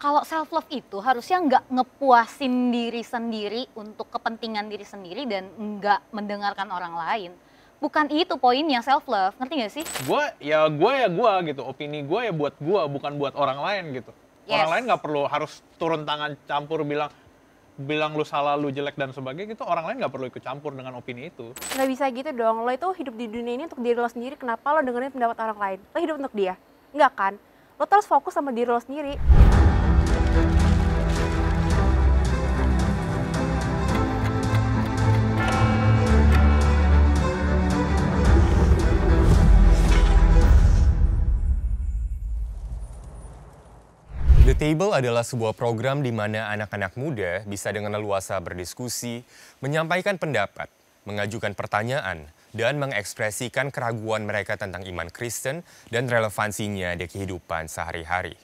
Kalau self love itu harusnya nggak ngepuasin diri sendiri untuk kepentingan diri sendiri dan nggak mendengarkan orang lain. Bukan itu poinnya self love, ngerti nggak sih? Gue gitu. Opini gue ya buat gue, bukan buat orang lain gitu. Orang Yes. lain nggak perlu harus turun tangan campur bilang lu salah, lu jelek dan sebagainya gitu. Orang lain nggak perlu ikut campur dengan opini itu. Nggak bisa gitu dong, lo itu hidup di dunia ini untuk diri lo sendiri, kenapa lo dengerin pendapat orang lain? Lo hidup untuk dia? Enggak kan? Lo terus fokus sama diri lo sendiri. The Table adalah sebuah program di mana anak-anak muda bisa dengan leluasa berdiskusi, menyampaikan pendapat, mengajukan pertanyaan, dan mengekspresikan keraguan mereka tentang iman Kristen dan relevansinya di kehidupan sehari-hari.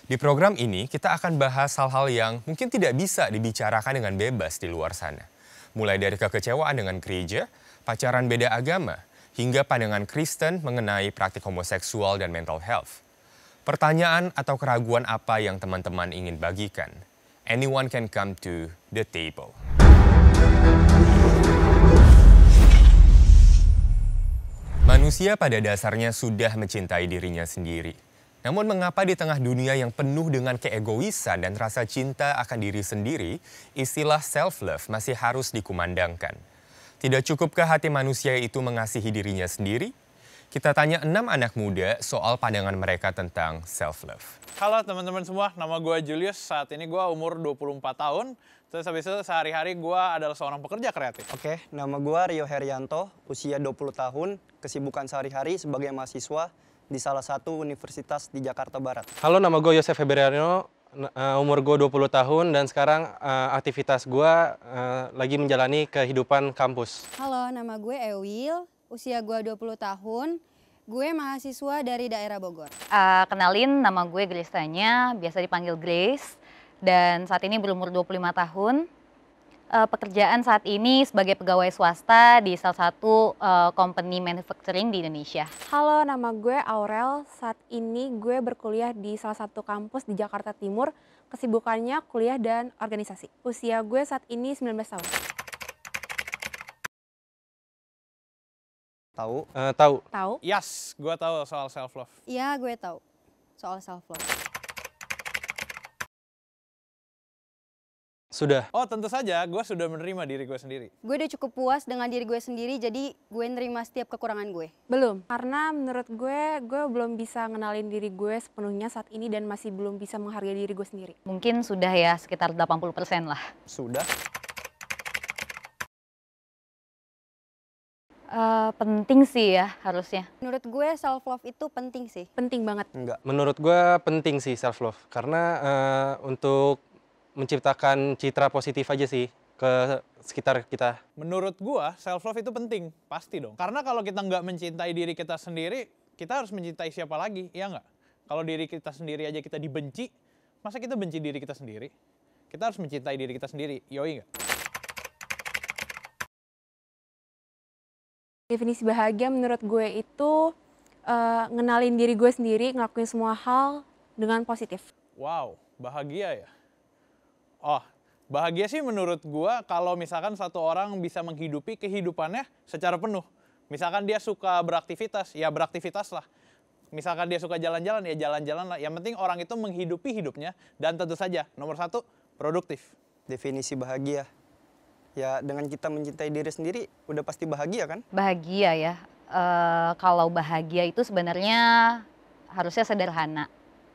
Di program ini, kita akan bahas hal-hal yang mungkin tidak bisa dibicarakan dengan bebas di luar sana. Mulai dari kekecewaan dengan gereja, pacaran beda agama, hingga pandangan Kristen mengenai praktik homoseksual dan mental health. Pertanyaan atau keraguan apa yang teman-teman ingin bagikan? Anyone can come to the table. Manusia pada dasarnya sudah mencintai dirinya sendiri. Namun mengapa di tengah dunia yang penuh dengan keegoisan dan rasa cinta akan diri sendiri, istilah self-love masih harus dikumandangkan? Tidak cukupkah hati manusia itu mengasihi dirinya sendiri? Kita tanya 6 anak muda soal pandangan mereka tentang self-love. Halo teman-teman semua, nama gue Julius. Saat ini gue umur 24 tahun. Terus habis itu sehari-hari gue adalah seorang pekerja kreatif. Oke, nama gue Rio Herianto, usia 20 tahun, kesibukan sehari-hari sebagai mahasiswa di salah satu universitas di Jakarta Barat. Halo, nama gue Yosef Febriano, umur gue 20 tahun dan sekarang aktivitas gue lagi menjalani kehidupan kampus. Halo, nama gue Ewil, usia gue 20 tahun, gue mahasiswa dari daerah Bogor. Kenalin, nama gue Grace Tanya, biasa dipanggil Grace. Dan saat ini berumur 25 tahun. Pekerjaan saat ini sebagai pegawai swasta di salah satu company manufacturing di Indonesia. Halo, nama gue Aurel. Saat ini gue berkuliah di salah satu kampus di Jakarta Timur. Kesibukannya kuliah dan organisasi. Usia gue saat ini 19 tahun. Tahu? Tahu. Tahu? Yes, gue tahu soal self-love. Iya, gue tahu soal self-love. Sudah. Oh tentu saja, gue sudah menerima diri gue sendiri. Gue udah cukup puas dengan diri gue sendiri, jadi gue nerima setiap kekurangan gue. Belum, karena menurut gue belum bisa ngenalin diri gue sepenuhnya saat ini dan masih belum bisa menghargai diri gue sendiri. Mungkin sudah ya sekitar 80% lah. Sudah? Penting sih ya harusnya. Menurut gue self-love itu penting sih. Penting banget. Enggak. Menurut gue penting sih self-love, karena untuk menciptakan citra positif aja sih ke sekitar kita. Menurut gue, self-love itu penting, pasti dong. Karena kalau kita nggak mencintai diri kita sendiri, kita harus mencintai siapa lagi, iya nggak? Kalau diri kita sendiri aja kita dibenci, masa kita benci diri kita sendiri? Kita harus mencintai diri kita sendiri, yoi nggak? Definisi bahagia menurut gue itu ngenalin diri gue sendiri, ngelakuin semua hal dengan positif. Wow, bahagia ya? Oh, bahagia sih menurut gua kalau misalkan satu orang bisa menghidupi kehidupannya secara penuh. Misalkan dia suka beraktivitas, ya beraktivitas lah. Misalkan dia suka jalan-jalan, ya jalan-jalan lah. Yang penting orang itu menghidupi hidupnya dan tentu saja nomor 1, produktif. Definisi bahagia. Ya dengan kita mencintai diri sendiri udah pasti bahagia kan? Bahagia ya. Kalau bahagia itu sebenarnya harusnya sederhana.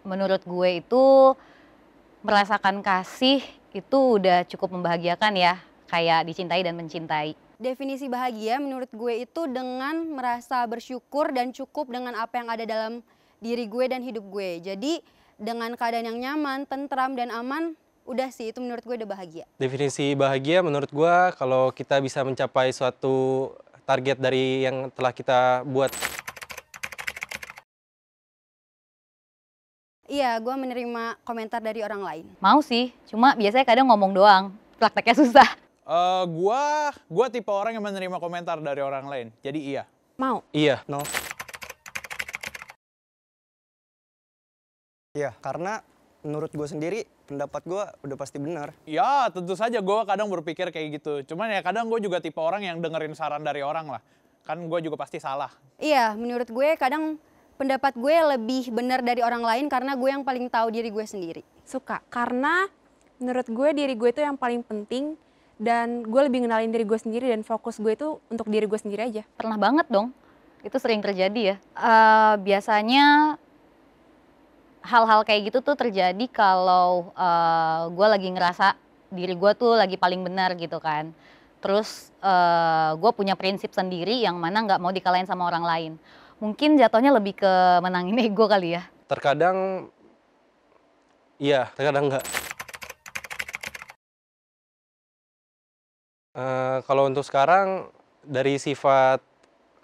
Menurut gue itu merasakan kasih itu udah cukup membahagiakan ya. Kayak dicintai dan mencintai. Definisi bahagia menurut gue itu dengan merasa bersyukur dan cukup dengan apa yang ada dalam diri gue dan hidup gue. Jadi dengan keadaan yang nyaman, tentram, dan aman, udah sih itu menurut gue udah bahagia. Definisi bahagia menurut gue kalau kita bisa mencapai suatu target dari yang telah kita buat. Iya, gue menerima komentar dari orang lain. Mau sih, cuma biasanya kadang ngomong doang. Prakteknya susah. Gua tipe orang yang menerima komentar dari orang lain. Jadi iya. Mau? Iya. No. Iya, karena menurut gue sendiri, pendapat gue udah pasti benar. Ya, tentu saja gue kadang berpikir kayak gitu. Cuman ya kadang gue juga tipe orang yang dengerin saran dari orang lah. Kan gue juga pasti salah. Iya, menurut gue kadang pendapat gue lebih benar dari orang lain karena gue yang paling tahu diri gue sendiri. Suka, karena menurut gue diri gue itu yang paling penting dan gue lebih ngenalin diri gue sendiri dan fokus gue itu untuk diri gue sendiri aja. Pernah banget dong, itu sering terjadi ya. Biasanya hal-hal kayak gitu tuh terjadi kalau gue lagi ngerasa diri gue tuh lagi paling benar gitu kan. Terus gue punya prinsip sendiri yang mana nggak mau dikalahin sama orang lain. Mungkin jatuhnya lebih ke menangin ego kali ya. Terkadang iya, terkadang enggak. Kalau untuk sekarang dari sifat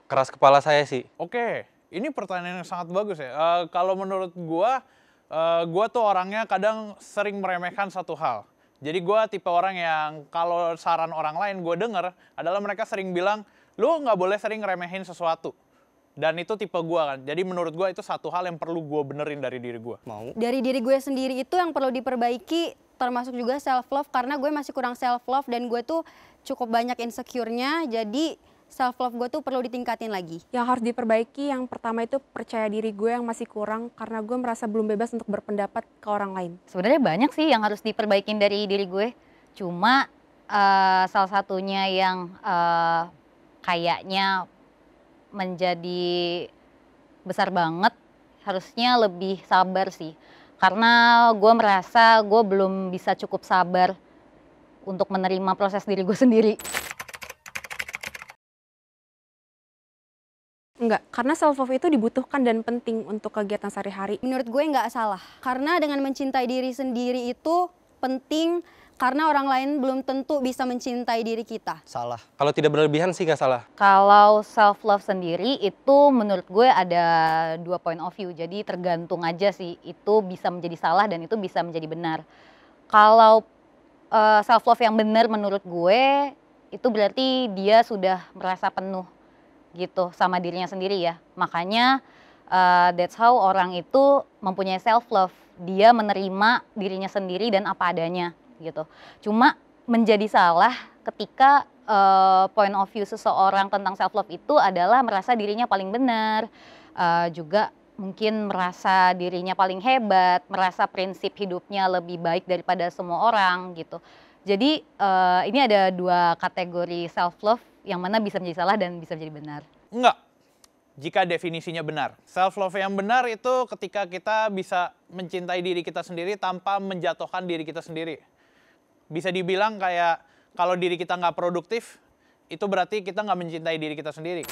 keras kepala saya sih. Oke, ini pertanyaan yang sangat bagus ya. Kalau menurut gue tuh orangnya kadang sering meremehkan satu hal. Jadi gue tipe orang yang kalau saran orang lain gue denger adalah mereka sering bilang, lu nggak boleh sering ngeremehin sesuatu. Dan itu tipe gue kan. Jadi menurut gue itu satu hal yang perlu gue benerin dari diri gue. Mau? Dari diri gue sendiri itu yang perlu diperbaiki, termasuk juga self love karena gue masih kurang self love dan gue tuh cukup banyak insecure-nya. Jadi self love gue tuh perlu ditingkatin lagi. Yang harus diperbaiki yang pertama itu percaya diri gue yang masih kurang karena gue merasa belum bebas untuk berpendapat ke orang lain. Sebenarnya banyak sih yang harus diperbaikin dari diri gue. Cuma salah satunya yang kayaknya menjadi besar banget, harusnya lebih sabar sih. Karena gue merasa gue belum bisa cukup sabar untuk menerima proses diri gue sendiri. Enggak, karena self love itu dibutuhkan dan penting untuk kegiatan sehari-hari. Menurut gue nggak salah. Karena dengan mencintai diri sendiri itu penting karena orang lain belum tentu bisa mencintai diri kita. Salah. Kalau tidak berlebihan sih nggak salah. Kalau self love sendiri itu menurut gue ada 2 point of view. Jadi tergantung aja sih, itu bisa menjadi salah dan itu bisa menjadi benar. Kalau self love yang benar menurut gue itu berarti dia sudah merasa penuh gitu sama dirinya sendiri ya. Makanya that's how orang itu mempunyai self love. Dia menerima dirinya sendiri dan apa adanya gitu. Cuma menjadi salah ketika point of view seseorang tentang self love itu adalah merasa dirinya paling benar, juga mungkin merasa dirinya paling hebat, merasa prinsip hidupnya lebih baik daripada semua orang gitu. Jadi ini ada 2 kategori self love yang mana bisa menjadi salah dan bisa menjadi benar. Enggak. Jika definisinya benar. Self love yang benar itu ketika kita bisa mencintai diri kita sendiri tanpa menjatuhkan diri kita sendiri. Bisa dibilang kayak kalau diri kita nggak produktif, itu berarti kita nggak mencintai diri kita sendiri.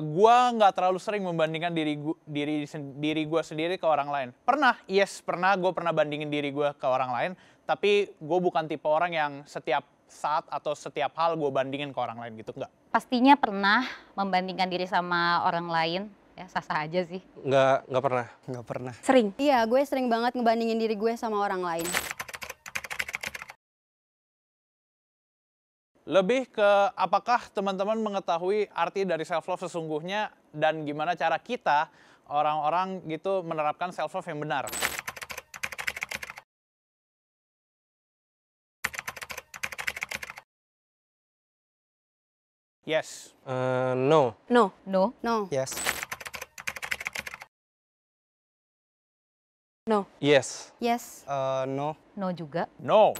Gua nggak terlalu sering membandingkan diri gue sendiri ke orang lain. Pernah, pernah gue pernah bandingin diri gue ke orang lain, tapi gue bukan tipe orang yang setiap saat atau setiap hal gue bandingin ke orang lain gitu, enggak. Pastinya pernah membandingkan diri sama orang lain, ya sah-sah aja sih. Nggak pernah. Nggak pernah. Sering. Iya, gue sering banget ngebandingin diri gue sama orang lain. Lebih ke apakah teman-teman mengetahui arti dari self love sesungguhnya dan gimana cara kita orang-orang gitu menerapkan self love yang benar. Yes. No. No. No. No. Yes. No. Yes. Yes. No. No juga. No.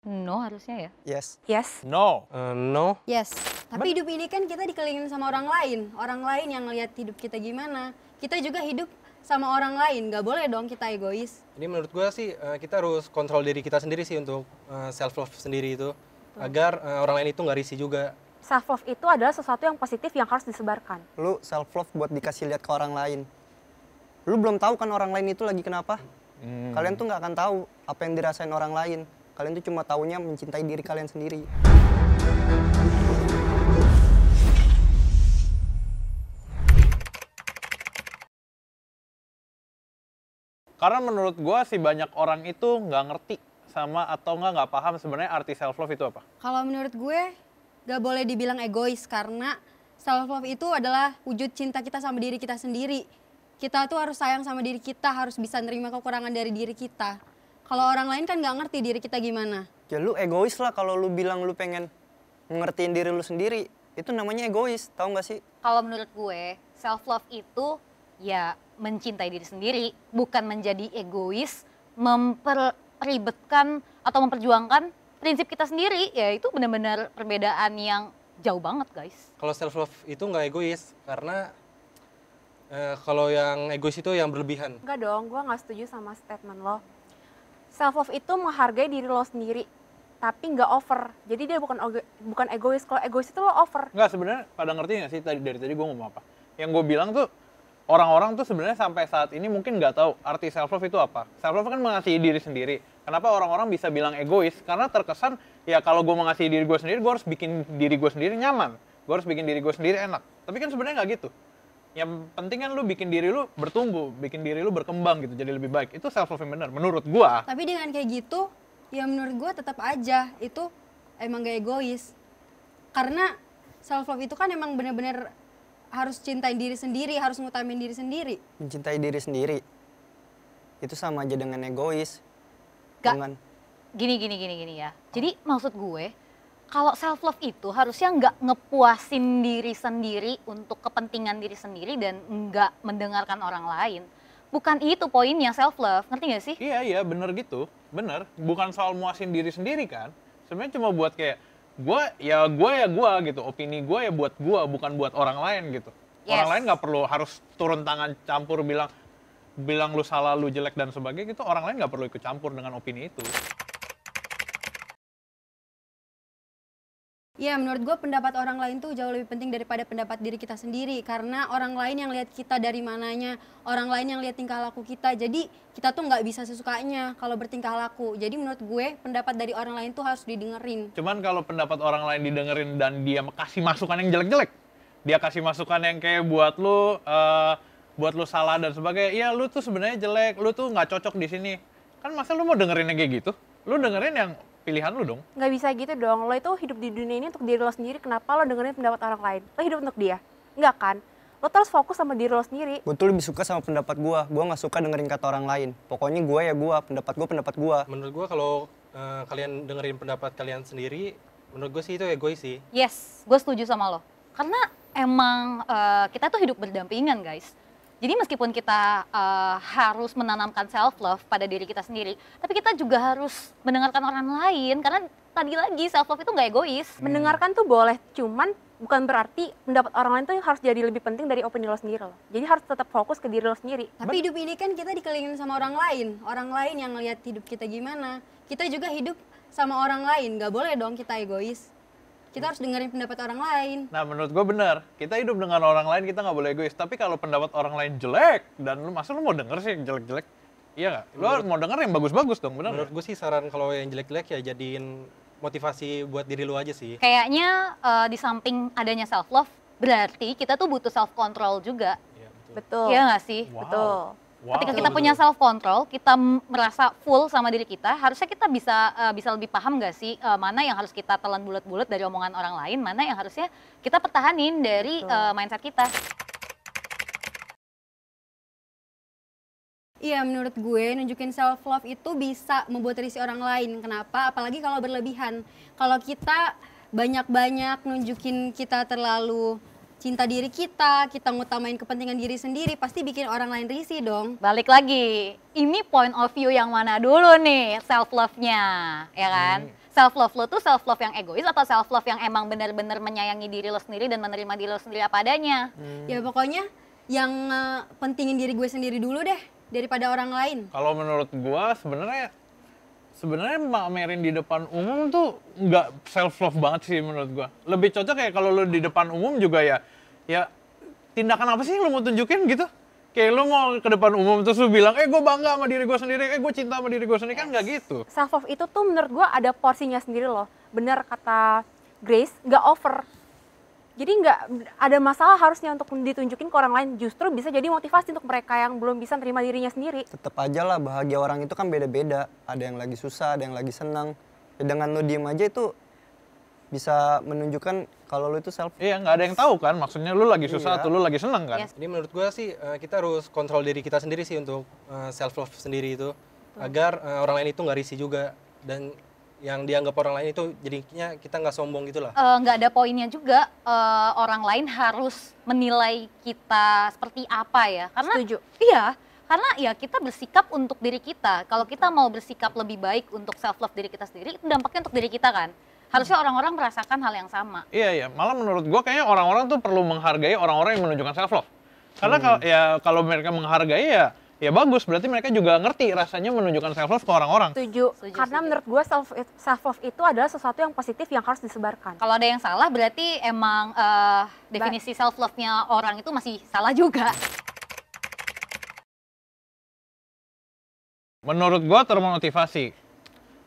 No harusnya ya. Yes. Yes. No. No. Yes. Tapi hidup ini kan kita dikelilingin sama orang lain. Orang lain yang ngelihat hidup kita gimana. Kita juga hidup sama orang lain. Gak boleh dong kita egois. Ini menurut gue sih kita harus kontrol diri kita sendiri sih untuk self love sendiri itu agar orang lain itu nggak risih juga. Self love itu adalah sesuatu yang positif yang harus disebarkan. Lu self love buat dikasih lihat ke orang lain. Lu belum tahu kan orang lain itu lagi kenapa. Kalian tuh nggak akan tahu apa yang dirasain orang lain. Kalian tuh cuma taunya mencintai diri kalian sendiri. Karena menurut gue sih banyak orang itu nggak ngerti sama atau nggak paham sebenarnya arti self love itu apa. Kalau menurut gue gak boleh dibilang egois karena self love itu adalah wujud cinta kita sama diri kita sendiri. Kita tuh harus sayang sama diri kita, harus bisa nerima kekurangan dari diri kita. Kalau orang lain kan nggak ngerti diri kita gimana. Ya lu egois lah kalau lu bilang lu pengen ngertiin diri lu sendiri. Itu namanya egois, tahu nggak sih? Kalau menurut gue, self love itu ya mencintai diri sendiri, bukan menjadi egois, memperribetkan atau memperjuangkan prinsip kita sendiri. Ya itu benar-benar perbedaan yang jauh banget, guys. Kalau self love itu nggak egois karena kalau yang egois itu yang berlebihan. Enggak dong, gue nggak setuju sama statement lo. Self love itu menghargai diri lo sendiri, tapi nggak over. Jadi dia bukan egois. Kalau egois itu lo over. Nggak, sebenarnya pada ngerti nggak sih dari tadi gue ngomong apa? Yang gue bilang tuh orang-orang tuh sebenarnya sampai saat ini mungkin nggak tahu arti self love itu apa. Self love kan mengasihi diri sendiri. Kenapa orang-orang bisa bilang egois? Karena terkesan ya kalau gue mengasihi diri gue sendiri, gue harus bikin diri gue sendiri nyaman. Gue harus bikin diri gue sendiri enak. Tapi kan sebenarnya nggak gitu. Yang penting kan lu bikin diri lu bertumbuh, bikin diri lu berkembang gitu, jadi lebih baik. Itu self love yang benar menurut gue. Tapi dengan kayak gitu, ya menurut gue tetap aja itu emang gak egois. Karena self love itu kan emang bener-bener harus cintai diri sendiri, harus ngutamain diri sendiri. Mencintai diri sendiri. Itu sama aja dengan egois. Gak. Dengan Gini ya. Jadi maksud gue, kalau self love itu harusnya nggak ngepuasin diri sendiri untuk kepentingan diri sendiri dan nggak mendengarkan orang lain. Bukan itu poinnya self love, ngerti nggak sih? Iya, bener gitu. Bener. Bukan soal muasin diri sendiri kan. Sebenarnya cuma buat kayak, gue gitu. Opini gue ya buat gue, bukan buat orang lain gitu. Yes. Orang lain nggak perlu harus turun tangan campur bilang lu salah, lu jelek dan sebagainya gitu. Orang lain nggak perlu ikut campur dengan opini itu. Ya menurut gue pendapat orang lain tuh jauh lebih penting daripada pendapat diri kita sendiri. Karena orang lain yang lihat kita dari mananya, orang lain yang lihat tingkah laku kita. Jadi kita tuh nggak bisa sesukanya kalau bertingkah laku. Jadi menurut gue pendapat dari orang lain tuh harus didengerin. Cuman kalau pendapat orang lain didengerin dan dia kasih masukan yang jelek-jelek, dia kasih masukan yang kayak buat lu salah dan sebagainya, iya lu tuh sebenarnya jelek, lu tuh nggak cocok di sini. Kan masa lu mau dengerin yang kayak gitu? Lu dengerin yang pilihan lu dong. Nggak bisa gitu dong. Lo itu hidup di dunia ini untuk diri lo sendiri. Kenapa lo dengerin pendapat orang lain? Lo hidup untuk dia? Nggak kan? Lo terus fokus sama diri lo sendiri. gue tuh lebih suka sama pendapat gue. Gue nggak suka dengerin kata orang lain. Pokoknya gue ya gue, pendapat gue. Menurut gue kalau kalian dengerin pendapat kalian sendiri, menurut gue sih itu egois sih. Yes, gue setuju sama lo. Karena emang kita tuh hidup berdampingan, guys. Jadi meskipun kita harus menanamkan self love pada diri kita sendiri, tapi kita juga harus mendengarkan orang lain. Karena tadi lagi self love itu nggak egois. Mendengarkan tuh boleh, cuman bukan berarti pendapat orang lain tuh harus jadi lebih penting dari opini lo sendiri loh. Jadi harus tetap fokus ke diri lo sendiri. Tapi hidup ini kan kita dikelilingin sama orang lain yang ngelihat hidup kita gimana. Kita juga hidup sama orang lain, nggak boleh dong kita egois. Kita harus dengerin pendapat orang lain. Nah menurut gue bener, kita hidup dengan orang lain kita nggak boleh egois. Tapi kalau pendapat orang lain jelek, dan masa lu mau denger sih yang jelek-jelek? Iya nggak? Lu mau denger yang bagus-bagus dong, bener Menurut gue sih saran kalau yang jelek-jelek ya jadiin motivasi buat diri lu aja sih. Kayaknya di samping adanya self love, berarti kita tuh butuh self control juga. Iya, betul. Betul. Iya nggak sih? Wow. Betul. Wow. Ketika kita punya self control, kita merasa full sama diri kita, harusnya kita bisa lebih paham nggak sih mana yang harus kita telan bulat-bulat dari omongan orang lain, mana yang harusnya kita pertahanin dari mindset kita. Iya, menurut gue nunjukin self love itu bisa membuat risih orang lain. Kenapa? Apalagi kalau berlebihan. Kalau kita banyak-banyak nunjukin kita terlalu cinta diri kita ngutamain kepentingan diri sendiri, pasti bikin orang lain risih dong. Balik lagi, ini point of view yang mana dulu nih self love-nya, ya kan? Self love lo tuh self love yang egois atau self love yang emang benar-benar menyayangi diri lo sendiri dan menerima diri lo sendiri apa adanya? Ya pokoknya yang pentingin diri gue sendiri dulu deh daripada orang lain. Kalau menurut gue sebenarnya mamerin di depan umum tuh nggak self love banget sih menurut gue. Lebih cocok ya kalau lu di depan umum juga ya tindakan apa sih yang lu mau tunjukin gitu? Kayak lu mau ke depan umum terus lu bilang, gue bangga sama diri gue sendiri, gue cinta sama diri gue sendiri, kan nggak gitu. Self love itu tuh menurut gue ada porsinya sendiri loh. Bener kata Grace, nggak over. Jadi nggak ada masalah harusnya untuk ditunjukin ke orang lain. Justru bisa jadi motivasi untuk mereka yang belum bisa terima dirinya sendiri. Tetap aja lah, bahagia orang itu kan beda-beda. Ada yang lagi susah, ada yang lagi senang. Ya dengan lu diem aja itu bisa menunjukkan kalau lu itu self. Iya, nggak ada yang tahu kan, maksudnya lu lagi susah Iya. atau lu lagi seneng kan? Yes. Jadi menurut gue sih kita harus kontrol diri kita sendiri sih untuk self love sendiri itu agar orang lain itu nggak risih juga dan yang dianggap orang lain itu jadinya kita nggak sombong gitu lah. Nggak ada poinnya juga orang lain harus menilai kita seperti apa ya, karena Setuju. iya, karena ya kita bersikap untuk diri kita. Kalau kita mau bersikap lebih baik untuk self love diri kita sendiri, itu dampaknya untuk diri kita kan. Harusnya orang-orang merasakan hal yang sama. Iya, iya. Malah menurut gua kayaknya orang-orang tuh perlu menghargai orang-orang yang menunjukkan self love. Karena kalau mereka menghargai ya bagus, berarti mereka juga ngerti rasanya menunjukkan self love ke orang-orang. Setuju. Setuju, Karena setuju. menurut gue self love itu adalah sesuatu yang positif yang harus disebarkan. Kalau ada yang salah berarti emang definisi self love-nya orang itu masih salah juga. Menurut gua termotivasi.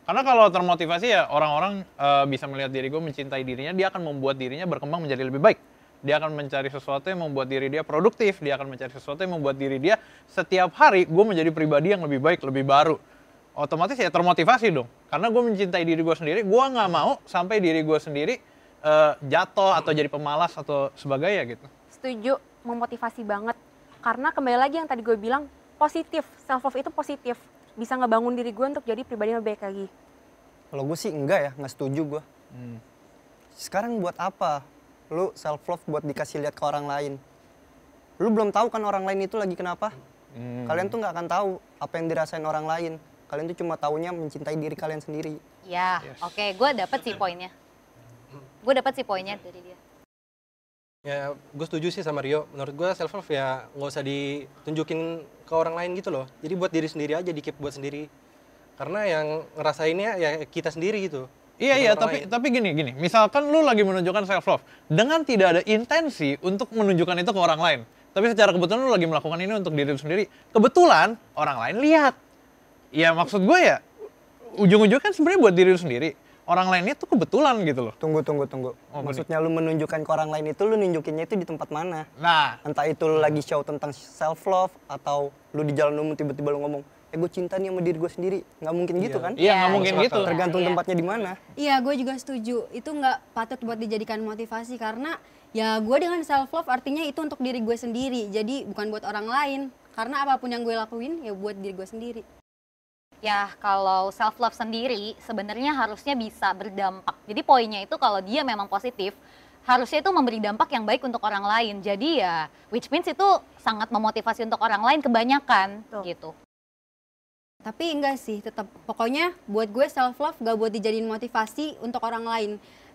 Karena kalau termotivasi ya orang-orang bisa melihat diri gue mencintai dirinya, dia akan membuat dirinya berkembang menjadi lebih baik. Dia akan mencari sesuatu yang membuat diri dia produktif, dia akan mencari sesuatu yang membuat diri dia setiap hari gue menjadi pribadi yang lebih baik, lebih baru. Otomatis ya termotivasi dong. Karena gue mencintai diri gue sendiri, gue nggak mau sampai diri gue sendiri jatuh atau jadi pemalas atau sebagainya gitu. Setuju, memotivasi banget. Karena kembali lagi yang tadi gue bilang, positif. Self love itu positif. Bisa ngebangun diri gue untuk jadi pribadi yang lebih baik lagi. Kalau gue sih enggak ya, nggak setuju gue. Sekarang buat apa? Lu self love buat dikasih lihat ke orang lain. Lu belum tahu kan orang lain itu lagi kenapa? Kalian tuh nggak akan tahu apa yang dirasain orang lain. Kalian tuh cuma taunya mencintai diri kalian sendiri. Ya, oke, gue dapet sih poinnya. Gue dapet sih poinnya dari dia. Ya, gue setuju sih sama Rio. Menurut gue self love ya nggak usah ditunjukin ke orang lain gitu loh. Jadi buat diri sendiri aja, di keep buat sendiri. Karena yang ngerasainnya ya kita sendiri gitu. Iya, Bukan orang lain. tapi gini. Misalkan lu lagi menunjukkan self love dengan tidak ada intensi untuk menunjukkan itu ke orang lain. Tapi secara kebetulan lu lagi melakukan ini untuk diri lu sendiri. Kebetulan orang lain lihat. Ya maksud gue ya ujung-ujungnya kan sebenarnya buat diri lu sendiri. Orang lainnya tuh kebetulan gitu loh. Tunggu. Oh, Maksudnya lu menunjukkan ke orang lain itu lu nunjukinnya itu di tempat mana? Nah, Entah itu lu lagi show tentang self love atau lu di jalan umum tiba-tiba lu ngomong, gue cinta nih sama diri gue sendiri. Nggak mungkin gitu kan? iya nggak mungkin masuk gitu. akal. Tergantung Iya. tempatnya di mana. Iya, gue juga setuju. Itu nggak patut buat dijadikan motivasi karena ya gue dengan self love artinya itu untuk diri gue sendiri. Jadi bukan buat orang lain. Karena apapun yang gue lakuin ya buat diri gue sendiri. Ya, kalau self love sendiri sebenarnya harusnya bisa berdampak. Jadi poinnya itu kalau dia memang positif, harusnya itu memberi dampak yang baik untuk orang lain. Jadi ya, which means itu sangat memotivasi untuk orang lain kebanyakan Betul. gitu. Tapi enggak sih, tetap pokoknya buat gue self love gak buat dijadiin motivasi untuk orang lain.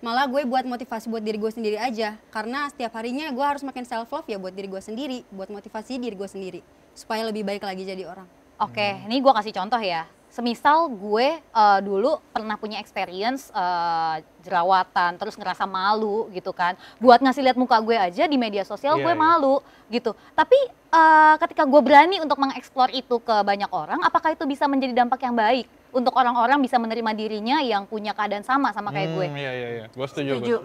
Malah gue buat motivasi buat diri gue sendiri aja. Karena setiap harinya gue harus makin self love ya buat diri gue sendiri, buat motivasi diri gue sendiri supaya lebih baik lagi jadi orang. Oke, ini gue kasih contoh ya. Semisal gue dulu pernah punya experience jerawatan, terus ngerasa malu gitu kan. Buat ngasih lihat muka gue aja di media sosial Iya, gue iya. malu gitu. Tapi ketika gue berani untuk mengeksplor itu ke banyak orang, apakah itu bisa menjadi dampak yang baik untuk orang-orang bisa menerima dirinya yang punya keadaan sama kayak gue? Iya. Gue setuju. Setuju.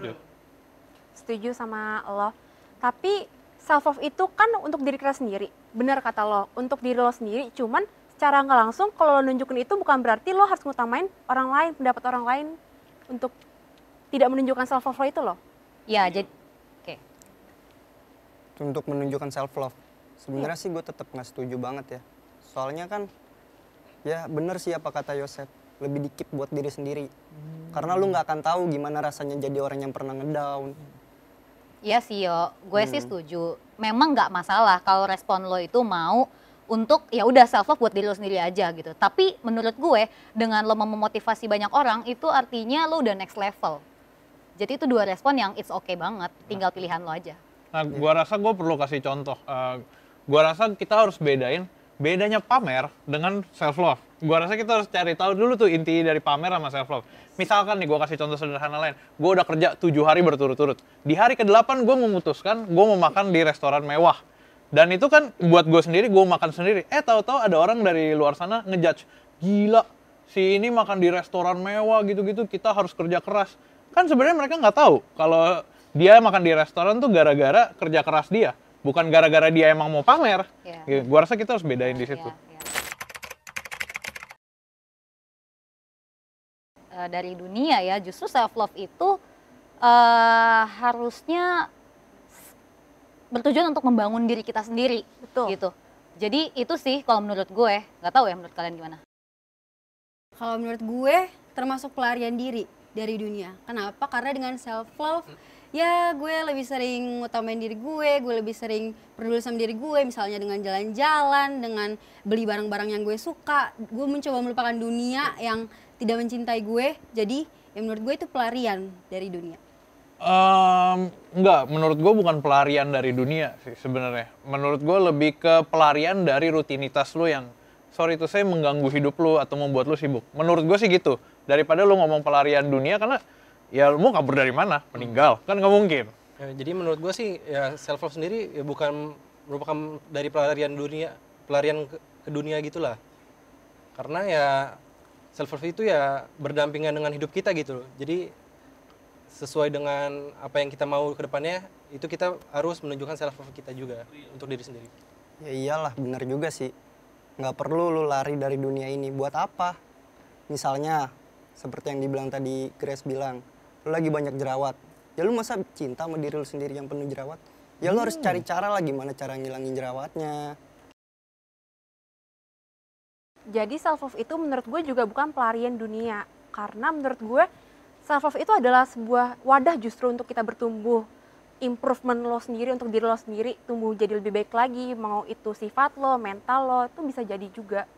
Setuju sama lo. Tapi self love itu kan untuk diri kita sendiri. Benar kata lo, untuk diri lo sendiri. Cuman secara nggak langsung kalau lo nunjukin itu bukan berarti lo harus ngutamain orang lain, pendapat orang lain untuk tidak menunjukkan self love lo itu loh. Ya, jadi oke. Untuk menunjukkan self love. Sebenarnya sih gue tetap nggak setuju banget ya. Soalnya kan ya bener sih apa kata Yosep, lebih dikit buat diri sendiri. Karena lu nggak akan tahu gimana rasanya jadi orang yang pernah ngedown. Iya sih yo, gue sih setuju. Memang nggak masalah kalau respon lo itu mau untuk ya udah self love buat diri lo sendiri aja gitu. Tapi menurut gue dengan lo mau memotivasi banyak orang itu artinya lo udah next level. Jadi itu dua respon yang it's okay banget, tinggal pilihan lo aja. Nah, gua rasa gue perlu kasih contoh. Gua rasa kita harus bedain bedanya pamer dengan self love. Gua rasa kita harus cari tahu dulu tuh inti dari pamer sama self love. Misalkan nih gua kasih contoh sederhana lain. Gua udah kerja 7 hari berturut-turut. Di hari ke-8 gua memutuskan gua mau makan di restoran mewah. Dan itu kan buat gue sendiri, gue makan sendiri. Tahu-tahu ada orang dari luar sana ngejudge. Gila, si ini makan di restoran mewah gitu-gitu, kita harus kerja keras. Kan sebenarnya mereka nggak tahu kalau dia makan di restoran tuh gara-gara kerja keras dia. Bukan gara-gara dia emang mau pamer. Iya. Gue rasa kita harus bedain di situ. Dari dunia ya, justru self love itu harusnya bertujuan untuk membangun diri kita sendiri. Betul. Gitu. Jadi itu sih kalau menurut gue, nggak tahu ya menurut kalian gimana? Kalau menurut gue termasuk pelarian diri dari dunia. Kenapa? Karena dengan self love ya gue lebih sering ngutamain diri gue lebih sering peduli sama diri gue, misalnya dengan jalan-jalan, dengan beli barang-barang yang gue suka. Gue mencoba melupakan dunia yang tidak mencintai gue. Jadi ya menurut gue itu pelarian dari dunia. Enggak, menurut gue bukan pelarian dari dunia sih sebenarnya. Menurut gue lebih ke pelarian dari rutinitas lu yang sorry itu saya mengganggu hidup lu atau membuat lu sibuk. Menurut gue sih gitu. Daripada lu ngomong pelarian dunia karena ya lu mau kabur dari mana? Meninggal, kan nggak mungkin. Ya, jadi menurut gue sih ya self love sendiri ya bukan merupakan dari pelarian dunia, pelarian ke dunia gitulah. Karena ya self love itu ya berdampingan dengan hidup kita gitu loh. Jadi sesuai dengan apa yang kita mau ke depannya, itu kita harus menunjukkan self love kita juga untuk diri sendiri. Ya iyalah, benar juga sih. Nggak perlu lu lari dari dunia ini. Buat apa? Misalnya, seperti yang dibilang tadi, Grace bilang, lu lagi banyak jerawat. Ya lu masa cinta sama diri lu sendiri yang penuh jerawat? Ya lu harus cari cara lah gimana cara ngilangin jerawatnya. Jadi self love itu menurut gue juga bukan pelarian dunia. Karena menurut gue self love itu adalah sebuah wadah justru untuk kita bertumbuh. Improvement lo sendiri untuk diri lo sendiri, tumbuh jadi lebih baik lagi. Mau itu sifat lo, mental lo, itu bisa jadi juga.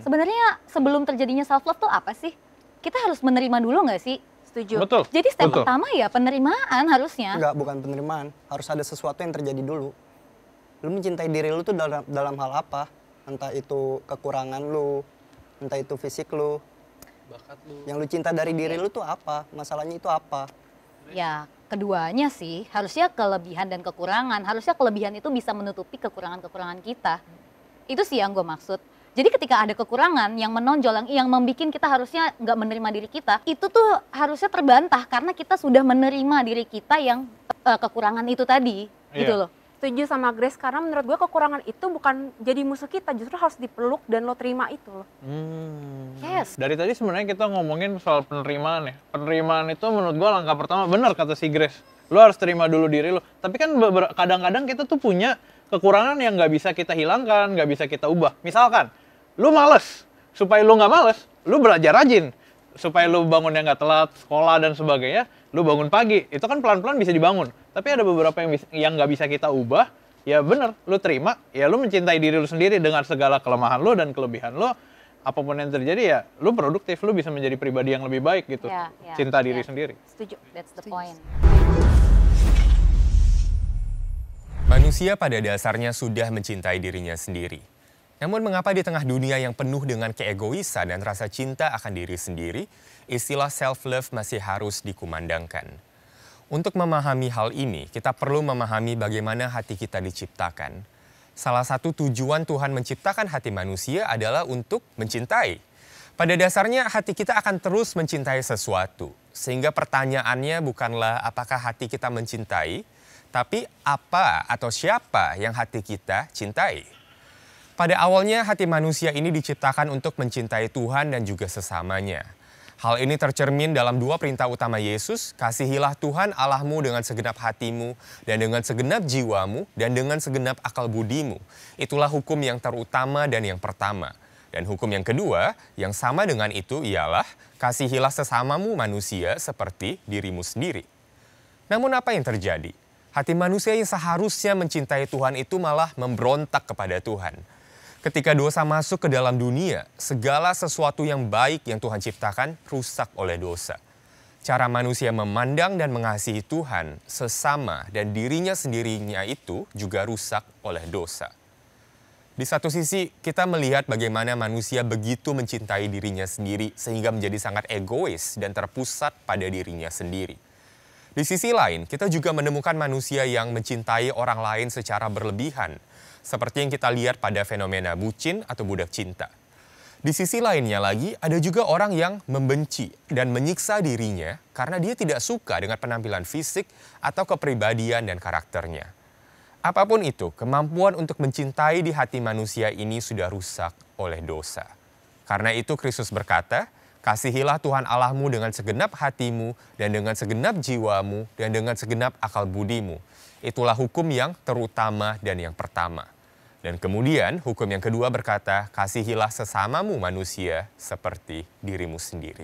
Sebenarnya sebelum terjadinya self love tuh apa sih? Kita harus menerima dulu nggak sih? Setuju. Betul. Jadi step betul. pertama ya penerimaan harusnya. Enggak, bukan penerimaan. Harus ada sesuatu yang terjadi dulu. Lu mencintai diri lu tuh dalam hal apa? Entah itu kekurangan lu, entah itu fisik lu. Bakat lu. Yang lu cinta dari diri lu tuh apa? Masalahnya itu apa? Ya keduanya sih, harusnya kelebihan dan kekurangan. Harusnya kelebihan itu bisa menutupi kekurangan-kekurangan kita. Itu sih yang gue maksud. Jadi ketika ada kekurangan yang menonjol, yang membuat kita harusnya nggak menerima diri kita, itu tuh harusnya terbantah karena kita sudah menerima diri kita yang kekurangan itu tadi, gitu loh. Setuju sama Grace, karena menurut gue kekurangan itu bukan jadi musuh kita, justru harus dipeluk dan lo terima itu loh. Yes. Dari tadi sebenarnya kita ngomongin soal penerimaan ya. Penerimaan itu menurut gua langkah pertama, benar kata si Grace. Lu harus terima dulu diri lu. Tapi kan kadang-kadang kita tuh punya kekurangan yang nggak bisa kita hilangkan, nggak bisa kita ubah. Misalkan, lu males. Supaya lu nggak males, lu belajar rajin. Supaya lu bangunnya nggak telat, sekolah dan sebagainya, lu bangun pagi. Itu kan pelan-pelan bisa dibangun. Tapi ada beberapa yang nggak bisa kita ubah, ya bener, lu terima, ya lu mencintai diri lu sendiri dengan segala kelemahan lu dan kelebihan lu. Apapun yang terjadi ya, lu produktif, lu bisa menjadi pribadi yang lebih baik gitu. Cinta diri sendiri. Setuju. That's the point. Manusia pada dasarnya sudah mencintai dirinya sendiri. Namun mengapa di tengah dunia yang penuh dengan keegoisan dan rasa cinta akan diri sendiri, istilah self-love masih harus dikumandangkan. Untuk memahami hal ini, kita perlu memahami bagaimana hati kita diciptakan. Salah satu tujuan Tuhan menciptakan hati manusia adalah untuk mencintai. Pada dasarnya hati kita akan terus mencintai sesuatu. Sehingga pertanyaannya bukanlah apakah hati kita mencintai, tapi apa atau siapa yang hati kita cintai. Pada awalnya hati manusia ini diciptakan untuk mencintai Tuhan dan juga sesamanya. Hal ini tercermin dalam dua perintah utama Yesus, kasihilah Tuhan Allahmu dengan segenap hatimu dan dengan segenap jiwamu dan dengan segenap akal budimu. Itulah hukum yang terutama dan yang pertama. Dan hukum yang kedua, yang sama dengan itu ialah kasihilah sesamamu manusia seperti dirimu sendiri. Namun apa yang terjadi? Hati manusia yang seharusnya mencintai Tuhan itu malah memberontak kepada Tuhan. Ketika dosa masuk ke dalam dunia, segala sesuatu yang baik yang Tuhan ciptakan rusak oleh dosa. Cara manusia memandang dan mengasihi Tuhan, sesama dan dirinya sendirinya itu juga rusak oleh dosa. Di satu sisi, kita melihat bagaimana manusia begitu mencintai dirinya sendiri sehingga menjadi sangat egois dan terpusat pada dirinya sendiri. Di sisi lain, kita juga menemukan manusia yang mencintai orang lain secara berlebihan, seperti yang kita lihat pada fenomena bucin atau budak cinta. Di sisi lainnya lagi, ada juga orang yang membenci dan menyiksa dirinya karena dia tidak suka dengan penampilan fisik atau kepribadian dan karakternya. Apapun itu, kemampuan untuk mencintai di hati manusia ini sudah rusak oleh dosa. Karena itu Kristus berkata, Kasihilah Tuhan Allahmu dengan segenap hatimu dan dengan segenap jiwamu dan dengan segenap akal budimu. Itulah hukum yang terutama dan yang pertama. Dan kemudian hukum yang kedua berkata, kasihilah sesamamu manusia seperti dirimu sendiri.